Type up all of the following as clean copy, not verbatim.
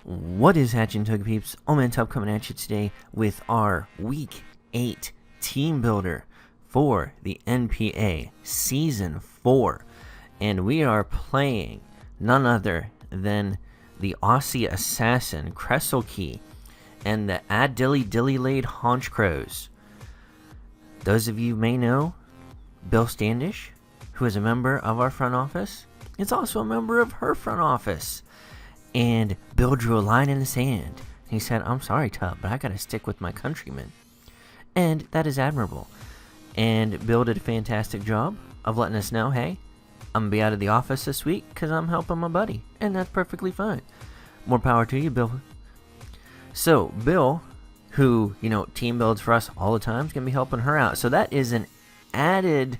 What is hatching, Tug Peeps? OldManTup coming at you today with our Week 8 Team Builder for the NPA Season 4. And we are playing none other than the Aussie Assassin, Key, and the Adelaide Honchkrows. Those of you may know Bill Standish, who is a member of our front office, is also a member of her front office. And Bill drew a line in the sand. He said, I'm sorry, Tub, but I gotta stick with my countrymen. And that is admirable. And Bill did a fantastic job of letting us know, hey, I'm gonna be out of the office this week because I'm helping my buddy. And that's perfectly fine. More power to you, Bill. So, Bill, who, team builds for us all the time, is gonna be helping her out. So that is an added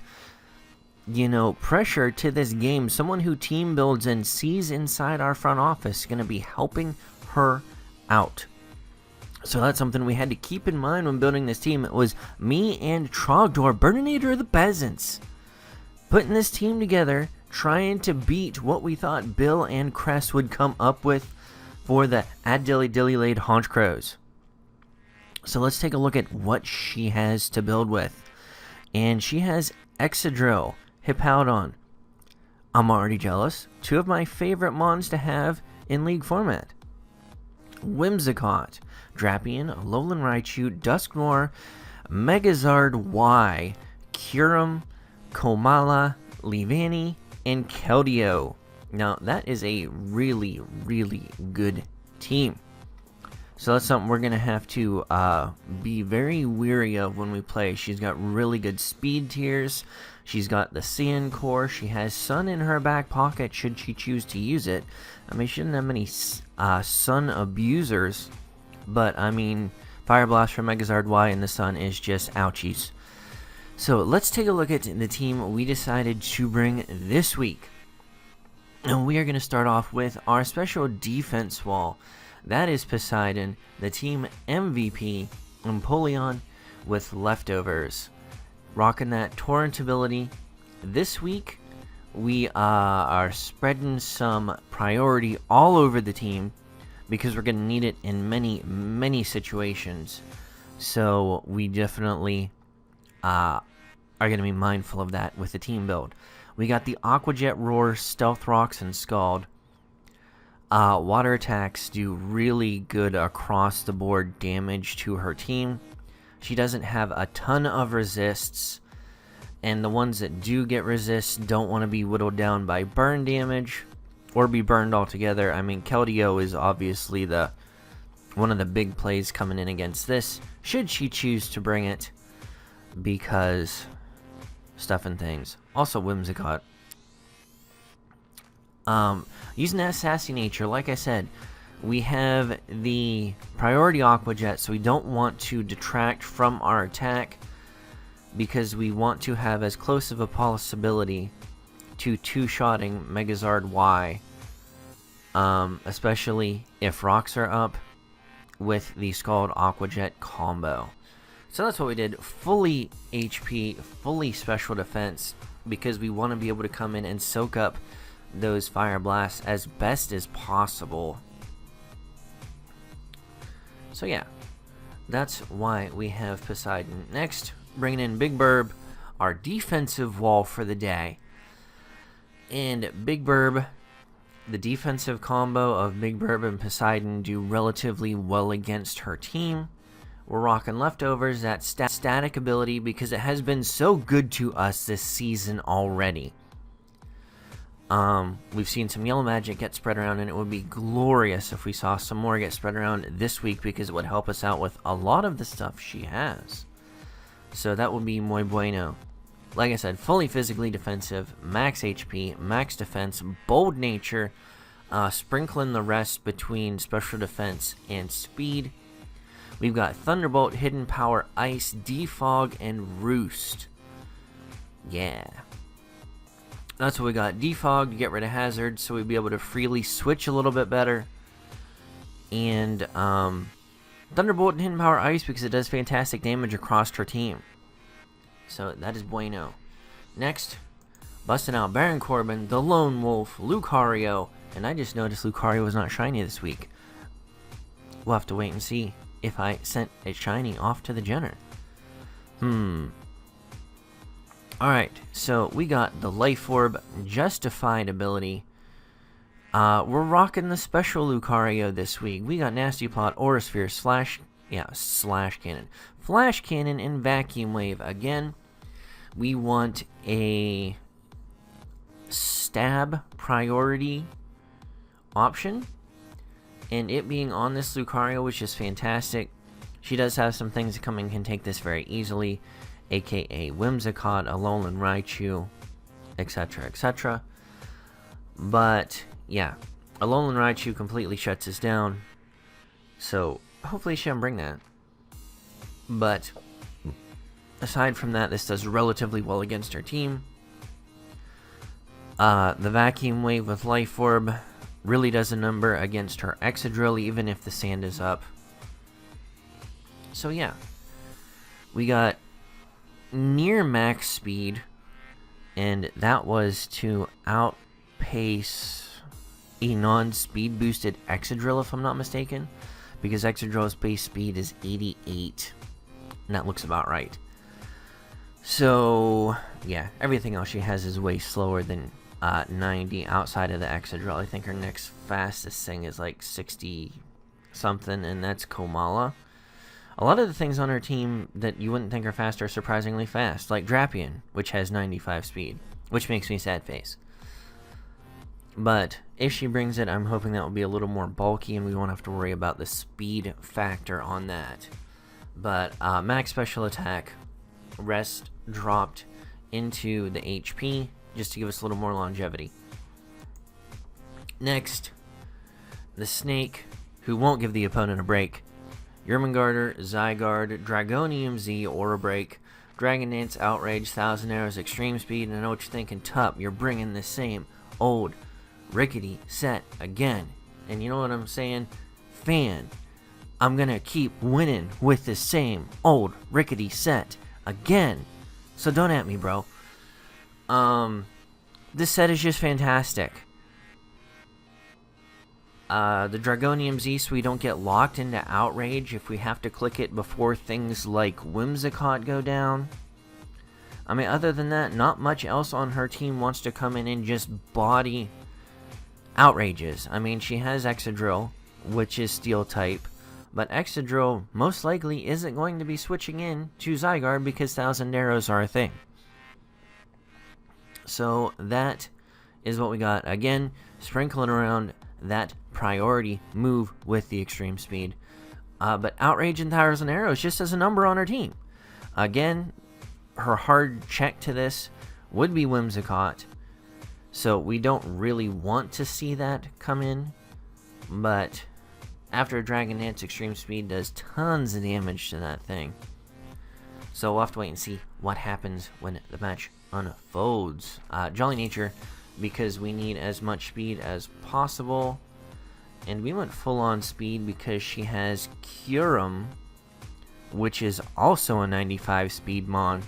pressure to this game. Someone who team builds and sees inside our front office is going to be helping her out. So that's something we had to keep in mind when building this team. It was me and Trogdor, Burninator of the Peasants, putting this team together, trying to beat what we thought Bill and Cress would come up with for the Adelaide Honchkrows. So let's take a look at what she has to build with. And she has Excadrill, Hippowdon. I'm already jealous. Two of my favorite mons to have in League format. Whimsicott, Drapion, Alolan Raichu, Dusknoir, Megazard Y, Kyurem, Komala, Leavanny, and Keldeo. Now, that is a really, really good team. So that's something we're going to have to be very weary of when we play. She's got really good speed tiers. She's got the Sand Core. She has Sun in her back pocket should she choose to use it. I mean, she doesn't have many Sun abusers. But, Fire Blast from Megazard Y in the Sun is just ouchies. So let's take a look at the team we decided to bring this week. And we are going to start off with our special defense wall. That is Poseidon, the team MVP, Empoleon with leftovers. Rocking that Torrent ability. This week, we are spreading some priority all over the team because we're going to need it in many, many situations. So we definitely are going to be mindful of that with the team build. We got the Aqua Jet, Roar, Stealth Rocks, and Scald. Water attacks do really good across the board damage to her team. She doesn't have a ton of resists, and the ones that do get resists don't want to be whittled down by burn damage or be burned altogether. Keldeo is obviously one of the big plays coming in against this, should she choose to bring it, because stuff and things. Also Whimsicott. Using that sassy nature, like I said, we have the priority Aqua Jet, so we don't want to detract from our attack because we want to have as close of a possibility to two-shotting Megazard Y, especially if rocks are up with the Scald Aqua Jet combo. So that's what we did. Fully HP, fully special defense, because we want to be able to come in and soak up those Fire Blasts as best as possible. So yeah, that's why we have Poseidon. Next, bringing in Big Burb, our defensive wall for the day. And Big Burb, the defensive combo of Big Burb and Poseidon do relatively well against her team. We're rocking leftovers, that static ability, because it has been so good to us this season already. We've seen some yellow magic get spread around, and it would be glorious if we saw some more get spread around this week, because it would help us out with a lot of the stuff she has. So that would be muy bueno. Like I said, fully physically defensive, max HP, max defense, bold nature, sprinkling the rest between special defense and speed. We've got Thunderbolt, Hidden Power, Ice, Defog, and Roost. Yeah. That's what we got. Defog to get rid of hazards, so we'd be able to freely switch a little bit better. And Thunderbolt and Hidden Power Ice, because it does fantastic damage across her team. So that is bueno. Next, busting out Baron Corbin, the Lone Wolf, Lucario, and I just noticed Lucario was not shiny this week. we'll have to wait and see if I sent a shiny off to the Jenner. Alright, so we got the Life Orb Justified ability. We're rocking the special Lucario this week. We got Nasty Plot, Aura Sphere, Slash Cannon, Flash Cannon, and Vacuum Wave. Again, we want a stab priority option, and it being on this Lucario, which is fantastic. She does have some things that come and can take this very easily, aka Whimsicott, Alolan Raichu, etc., etc. But yeah, Alolan Raichu completely shuts us down, so hopefully she can bring that. But aside from that, this does relatively well against her team. The Vacuum Wave with Life Orb really does a number against her Excadrill, even if the sand is up. So yeah, we got near max speed, and that was to outpace a non-speed boosted Excadrill, if I'm not mistaken, because Excadrill's base speed is 88, and that looks about right. So yeah, everything else she has is way slower than 90 outside of the Excadrill. I think her next fastest thing is like 60 something, and that's Komala. A lot of the things on her team that you wouldn't think are fast are surprisingly fast, like Drapion, which has 95 speed, which makes me sad face. But if she brings it, I'm hoping that will be a little more bulky, and we won't have to worry about the speed factor on that. But max special attack, rest dropped into the HP, just to give us a little more longevity. Next, the Snake, who won't give the opponent a break. Yermangarter, Zygarde, Dragonium Z, Aura Break, Dragonance, Outrage, Thousand Arrows, Extreme Speed, and I know what you're thinking, Tup, you're bringing the same old rickety set again. And you know what I'm saying? Fan, I'm gonna keep winning with the same old rickety set again. So don't at me, bro. This set is just fantastic. The Dragonium Z, so we don't get locked into Outrage if we have to click it before things like Whimsicott go down. I mean, other than that, not much else on her team wants to come in and just body Outrages. I mean, she has Excadrill, which is Steel type, but Excadrill most likely isn't going to be switching in to Zygarde because Thousand Arrows are a thing. So that is what we got. Again, sprinkling around that priority move with the extreme speed. But Outrage and Thousand Arrows just as a number on her team. Again, her hard check to this would be Whimsicott. So we don't really want to see that come in. But after Dragonance, extreme speed does tons of damage to that thing. So we'll have to wait and see what happens when the match unfolds. Jolly Nature, because we need as much speed as possible. And we went full on speed because she has Kyurem, which is also a 95 speed mon.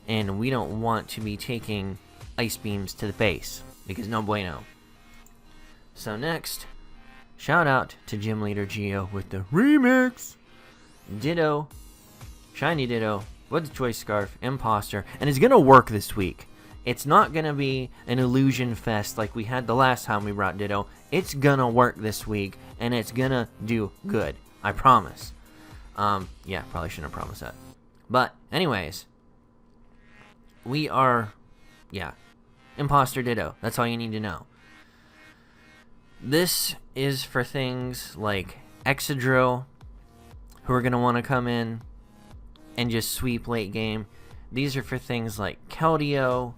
And we don't want to be taking Ice Beams to the face, because no bueno. So next, shout out to Gym Leader Geo with the remix. Ditto, Shiny Ditto, with the Choice Scarf, Imposter, and it's gonna work this week. It's not gonna be an illusion fest like we had the last time we brought Ditto. It's gonna work this week, and it's gonna do good. I promise. Yeah, probably shouldn't have promised that. But, anyways, we are, yeah, Imposter Ditto. That's all you need to know. This is for things like Excadrill, who are gonna want to come in and just sweep late game. These are for things like Keldeo.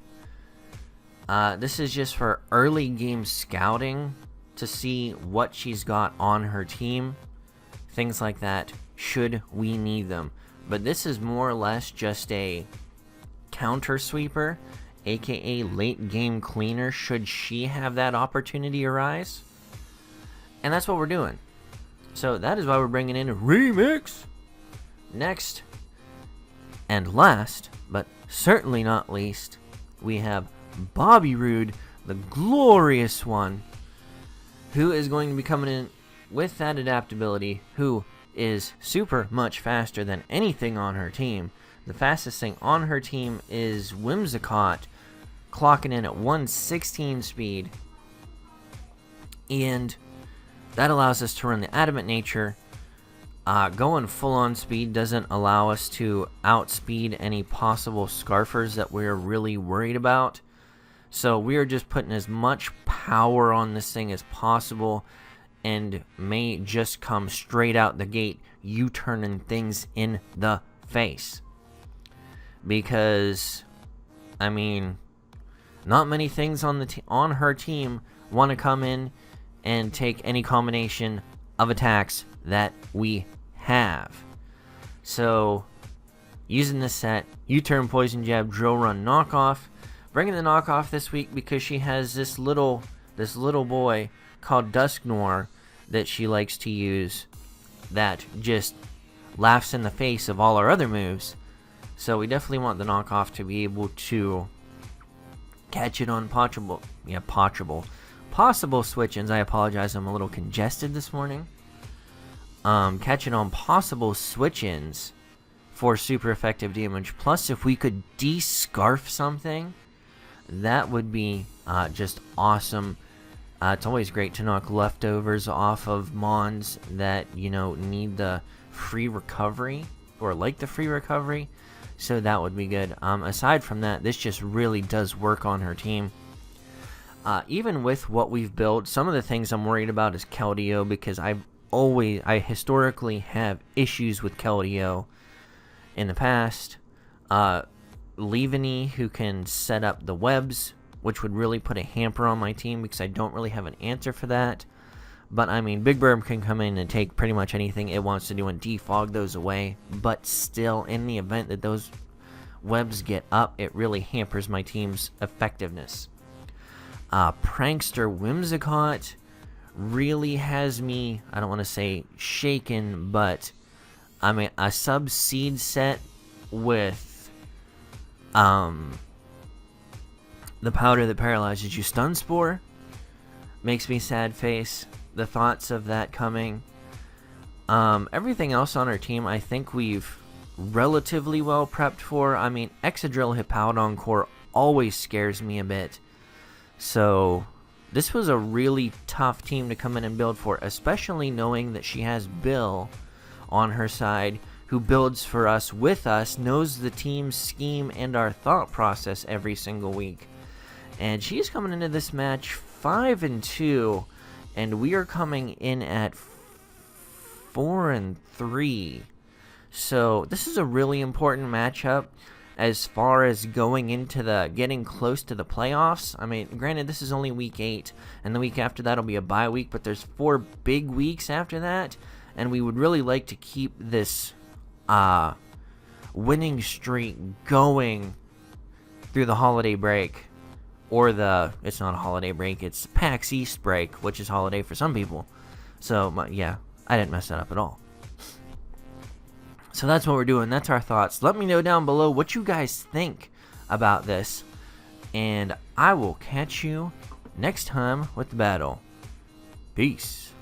This is just for early game scouting to see what she's got on her team. Things like that, should we need them. But this is more or less just a counter sweeper, aka late game cleaner, should she have that opportunity arise. And that's what we're doing. So that is why we're bringing in a remix. Next, and last, but certainly not least, we have Bobby Roode, the glorious one, who is going to be coming in with that adaptability, who is super much faster than anything on her team. The fastest thing on her team is Whimsicott, clocking in at 116 speed. And that allows us to run the Adamant Nature. Going full on speed doesn't allow us to outspeed any possible Scarfers that we're really worried about. So we are just putting as much power on this thing as possible, and may just come straight out the gate U-turning things in the face. Because, I mean, not many things on on her team want to come in and take any combination of attacks that we have. So, using this set, U-turn, Poison Jab, Drill Run, Knockoff. Bringing the Knockoff this week because she has this little boy called Dusknoir that she likes to use that just laughs in the face of all our other moves. So we definitely want the Knockoff to be able to catch it on possible switch-ins. I apologize, I'm a little congested this morning. Catch it on possible switch-ins for super effective damage. Plus, if we could de-scarf something, that would be just awesome. It's always great to knock leftovers off of Mons that, you know, need the free recovery, or like the free recovery. So that would be good. Aside from that, this just really does work on her team. Even with what we've built, some of the things I'm worried about is Keldeo, because I historically have issues with Keldeo in the past. Leaveney, who can set up the webs, which would really put a hamper on my team because I don't really have an answer for that. But I mean, Big Bird can come in and take pretty much anything it wants to do and defog those away. But still, in the event that those webs get up, it really hampers my team's effectiveness. Prankster Whimsicott really has me, I don't want to say shaken, but I mean, a sub-seed set with the powder that paralyzes you, Stun Spore, makes me sad face. The thoughts of that coming. Everything else on our team, I think we've relatively well prepped for. I mean, Excadrill Hippowdon Core always scares me a bit. So, this was a really tough team to come in and build for, especially knowing that she has Bill on her side, who builds for us with us, knows the team's scheme and our thought process every single week. And she's coming into this match 5-2, and we are coming in at 4-3. So this is a really important matchup as far as going into getting close to the playoffs. I mean, granted, this is only week 8, and the week after that will be a bye week, but there's 4 big weeks after that, and we would really like to keep this winning streak going through the holiday break, or it's not a holiday break, it's PAX East break, which is holiday for some people. So yeah, I didn't mess that up at all. So that's what we're doing. That's our thoughts. Let me know down below what you guys think about this, and I will catch you next time with the battle. Peace.